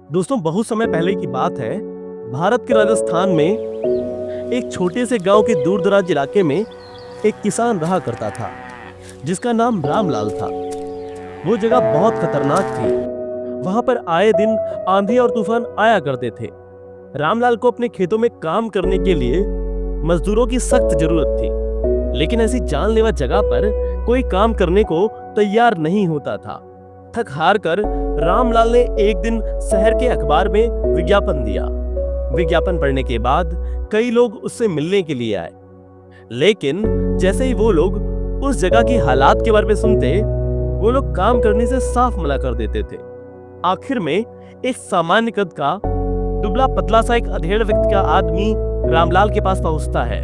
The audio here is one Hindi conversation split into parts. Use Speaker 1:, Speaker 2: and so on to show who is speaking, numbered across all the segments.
Speaker 1: दोस्तों, बहुत समय पहले की बात है। भारत के राजस्थान में एक छोटे से गांव के दूर दराज इलाके में एक किसान रहा करता था जिसका नाम रामलाल था। वो जगह बहुत खतरनाक थी। वहां पर आए दिन आंधी और तूफान आया करते थे। रामलाल को अपने खेतों में काम करने के लिए मजदूरों की सख्त जरूरत थी, लेकिन ऐसी जानलेवा जगह पर कोई काम करने को तैयार नहीं होता था। थक हार कर रामलाल ने एक दिन शहर के अखबार में विज्ञापन दिया। विज्ञापन पढ़ने के बाद कई लोग उससे मिलने के लिए आए, लेकिन जैसे ही वो लोग उस जगह की हालात के बारे में सुनते, वो लोग काम करने से साफ मना कर देते थे। आखिर में एक सामान्य कद का दुबला पतला सा एक अधेड़ व्यक्ति का आदमी रामलाल के पास पहुंचता है।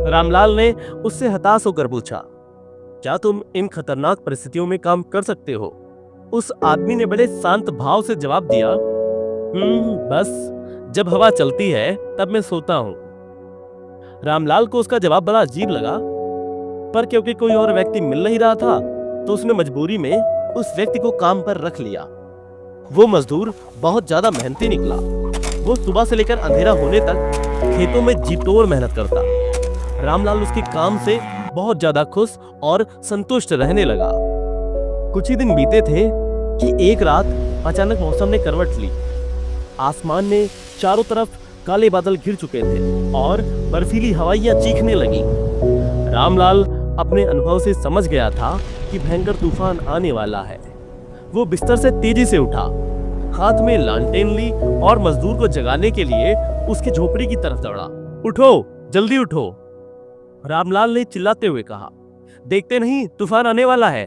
Speaker 1: रामलाल ने उससे हताश होकर पूछा, क्या तुम इन खतरनाक परिस्थितियों में काम कर सकते हो? उस आदमी ने बड़े शांत भाव से जवाब दिया, बस जब हवा चलती है तब मैं सोता हूं। रामलाल को उसका जवाब बड़ा अजीब लगा, पर क्योंकि कोई और व्यक्ति मिल नहीं रहा था तो उसने मजबूरी में उस व्यक्ति को काम पर रख लिया। वो मजदूर बहुत ज्यादा मेहनती निकला। वो सुबह से लेकर अंधेरा होने तक खेतों में जी तोड़ मेहनत करता। रामलाल उसके काम से बहुत ज्यादा खुश और संतुष्ट रहने लगा। कुछ ही दिन बीते थे कि एक रात अचानक मौसम ने करवट ली। आसमान में चारों तरफ काले बादल घिर चुके थे और बर्फीली हवाइयां चीखने लगी। रामलाल अपने अनुभव से समझ गया था कि भयंकर तूफान आने वाला है। वो बिस्तर से तेजी से उठा, हाथ में लालटेन ली और मजदूर को जगाने के लिए उसकी झोपड़ी की तरफ दौड़ा। उठो, जल्दी उठो, रामलाल ने चिल्लाते हुए कहा। देखते नहीं तूफान आने वाला है।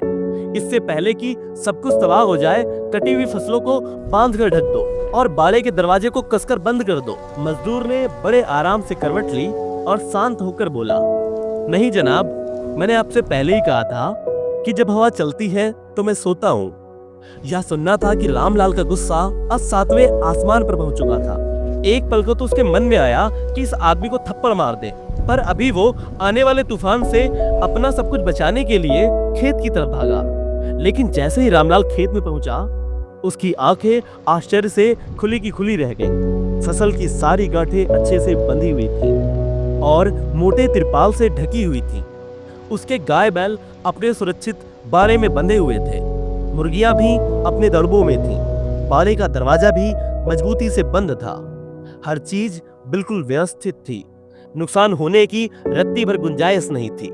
Speaker 1: इससे पहले कि सब कुछ तबाह हो जाए, कटी हुई फसलों को बांध कर ढक दो और बाड़े के दरवाजे को कसकर बंद कर दो। मजदूर ने बड़े आराम से करवट ली और शांत होकर बोला, नहीं जनाब, मैंने आपसे पहले ही कहा था कि जब हवा चलती है तो मैं सोता हूँ। यह सुनना था कि रामलाल का गुस्सा अब सातवें आसमान पर पहुंच चुका था। एक पल को तो उसके मन में आया कि इस आदमी को थप्पड़ मार दे, पर अभी वो आने वाले तूफान से अपना सब कुछ बचाने के लिए खेत की तरफ भागा। लेकिन जैसे ही रामलाल खेत में पहुंचा, उसकी आंखें आश्चर्य से खुली की खुली रह गईं। फसल की सारी गांठें अच्छे से बंधी हुई थीं और मोटे तिरपाल से ढकी हुई थीं। उसके गाय बैल अपने सुरक्षित बाड़े में बंधे हुए थे। मुर्गियां भी अपने दड़बों में थीं। बाड़े का दरवाजा भी मजबूती से बंद था। हर चीज बिल्कुल व्यवस्थित थी। नुकसान होने की रत्ती भर गुंजाइश नहीं थी।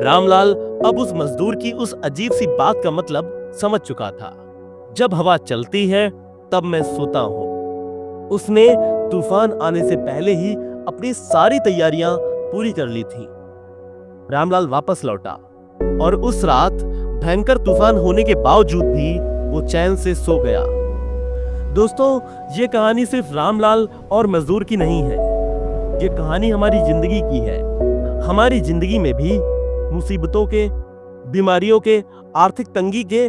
Speaker 1: रामलाल अब उस मजदूर की उस अजीब सी बात का मतलब समझ चुका था। जब हवा चलती है तब मैं सोता हूं। उसने तूफान आने से पहले ही अपनी सारी तैयारियां पूरी कर ली थी। रामलाल वापस लौटा और उस रात भयंकर तूफान होने के बावजूद भी वो चैन से सो गया। दोस्तों, ये कहानी सिर्फ रामलाल और मजदूर की नहीं है। ये कहानी हमारी जिंदगी की है। हमारी जिंदगी में भी मुसीबतों के, बीमारियों के, आर्थिक तंगी के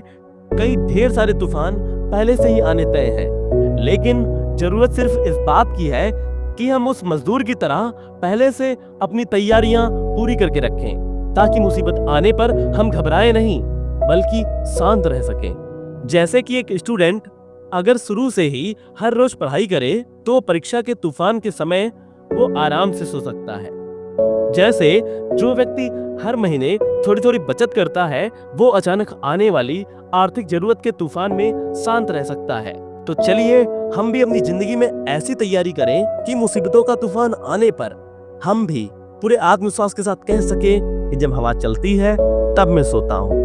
Speaker 1: कई ढेर सारे तूफान पहले से ही आने तय हैं। लेकिन जरूरत सिर्फ इस बात की है कि हम उस मजदूर की तरह पहले से अपनी तैयारियां पूरी करके रखें, ताकि मुसीबत आने पर हम घबराएं नहीं, बल्कि शांत रह सकें। जैसे कि एक स्टूडेंट अगर शुरू से ही हर रोज पढ़ाई करे तो परीक्षा के तूफान के समय वो आराम से सो सकता है। जैसे जो व्यक्ति हर महीने थोड़ी थोड़ी बचत करता है, वो अचानक आने वाली आर्थिक जरूरत के तूफान में शांत रह सकता है। तो चलिए हम भी अपनी जिंदगी में ऐसी तैयारी करें कि मुसीबतों का तूफान आने पर हम भी पूरे आत्मविश्वास के साथ कह सके कि जब हवा चलती है तब मैं सोता हूँ।